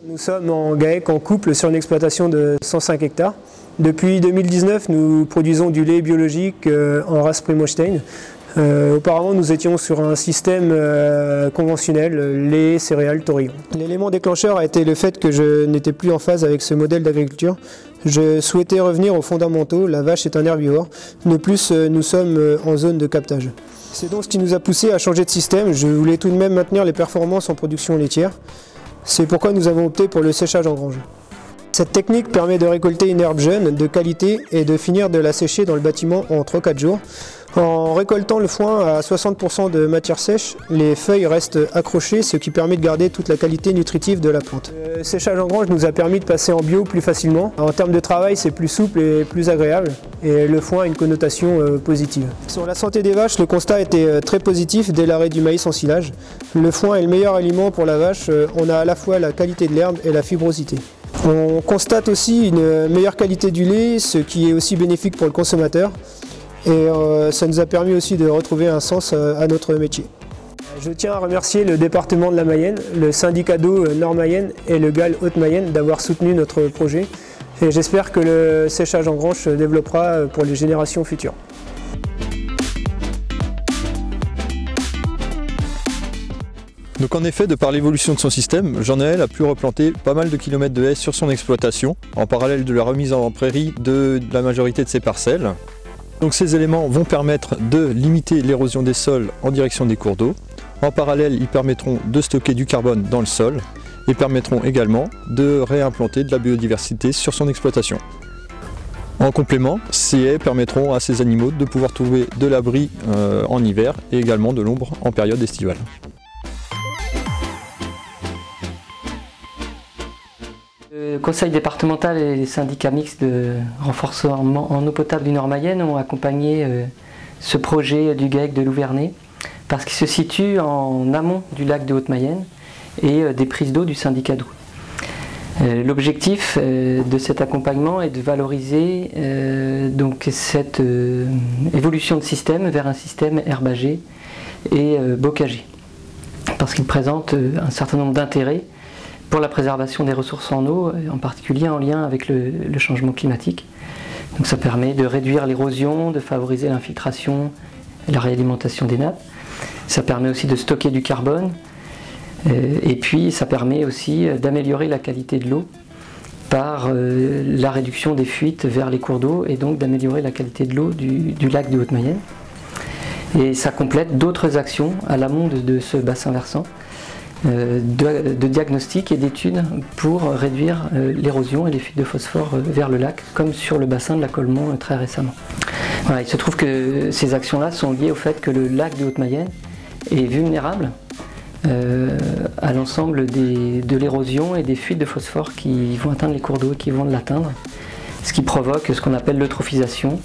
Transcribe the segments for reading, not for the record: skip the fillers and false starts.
Nous sommes en GAEC en couple sur une exploitation de 105 hectares. Depuis 2019, nous produisons du lait biologique en race Primostein. Auparavant, nous étions sur un système conventionnel, lait, céréales, taurillon. L'élément déclencheur a été le fait que je n'étais plus en phase avec ce modèle d'agriculture. Je souhaitais revenir aux fondamentaux, la vache est un herbivore. De plus, nous sommes en zone de captage. C'est donc ce qui nous a poussé à changer de système. Je voulais tout de même maintenir les performances en production laitière. C'est pourquoi nous avons opté pour le séchage en grange. Cette technique permet de récolter une herbe jeune, de qualité, et de finir de la sécher dans le bâtiment en 3-4 jours. En récoltant le foin à 60% de matière sèche, les feuilles restent accrochées, ce qui permet de garder toute la qualité nutritive de la plante. Le séchage en grange nous a permis de passer en bio plus facilement. En termes de travail, c'est plus souple et plus agréable, et le foin a une connotation positive. Sur la santé des vaches, le constat était très positif dès l'arrêt du maïs en silage. Le foin est le meilleur aliment pour la vache, on a à la fois la qualité de l'herbe et la fibrosité. On constate aussi une meilleure qualité du lait, ce qui est aussi bénéfique pour le consommateur. Et ça nous a permis aussi de retrouver un sens à notre métier. Je tiens à remercier le département de la Mayenne, le syndicat d'eau Nord-Mayenne et le GAL Haute-Mayenne d'avoir soutenu notre projet. Et j'espère que le séchage en grange se développera pour les générations futures. Donc en effet, de par l'évolution de son système, Jean-Noël a pu replanter pas mal de kilomètres de haies sur son exploitation, en parallèle de la remise en prairie de la majorité de ses parcelles. Donc ces éléments vont permettre de limiter l'érosion des sols en direction des cours d'eau. En parallèle, ils permettront de stocker du carbone dans le sol et permettront également de réimplanter de la biodiversité sur son exploitation. En complément, ces haies permettront à ces animaux de pouvoir trouver de l'abri en hiver et également de l'ombre en période estivale. Le conseil départemental et les syndicats mixtes de renforcement en eau potable du Nord-Mayenne ont accompagné ce projet du GAEC de Louvernay parce qu'il se situe en amont du lac de Haute-Mayenne et des prises d'eau du syndicat d'eau. L'objectif de cet accompagnement est de valoriser donc cette évolution de système vers un système herbagé et bocager parce qu'il présente un certain nombre d'intérêts pour la préservation des ressources en eau, en particulier en lien avec le changement climatique. Donc ça permet de réduire l'érosion, de favoriser l'infiltration et la réalimentation des nappes. Ça permet aussi de stocker du carbone et puis ça permet aussi d'améliorer la qualité de l'eau par la réduction des fuites vers les cours d'eau et donc d'améliorer la qualité de l'eau du lac de Haute-Mayenne. Et ça complète d'autres actions à l'amont de ce bassin versant. De diagnostic et d'études pour réduire l'érosion et les fuites de phosphore vers le lac, comme sur le bassin de la Colmont très récemment. Voilà, il se trouve que ces actions-là sont liées au fait que le lac de Haute-Mayenne est vulnérable à l'ensemble de l'érosion et des fuites de phosphore qui vont atteindre les cours d'eau et qui vont l'atteindre, ce qui provoque ce qu'on appelle l'eutrophisation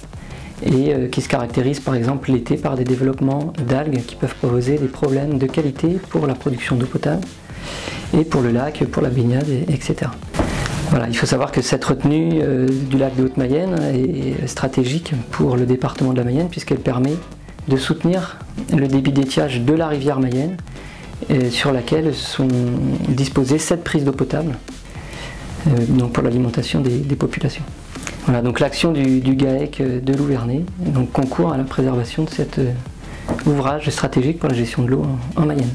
et qui se caractérise par exemple l'été par des développements d'algues qui peuvent poser des problèmes de qualité pour la production d'eau potable et pour le lac, pour la baignade, etc. Voilà, il faut savoir que cette retenue du lac de Haute-Mayenne est stratégique pour le département de la Mayenne puisqu'elle permet de soutenir le débit d'étiage de la rivière Mayenne sur laquelle sont disposées 7 prises d'eau potable donc pour l'alimentation des populations. Voilà, donc l'action du GAEC de Louvernay concourt à la préservation de cet ouvrage stratégique pour la gestion de l'eau en Mayenne.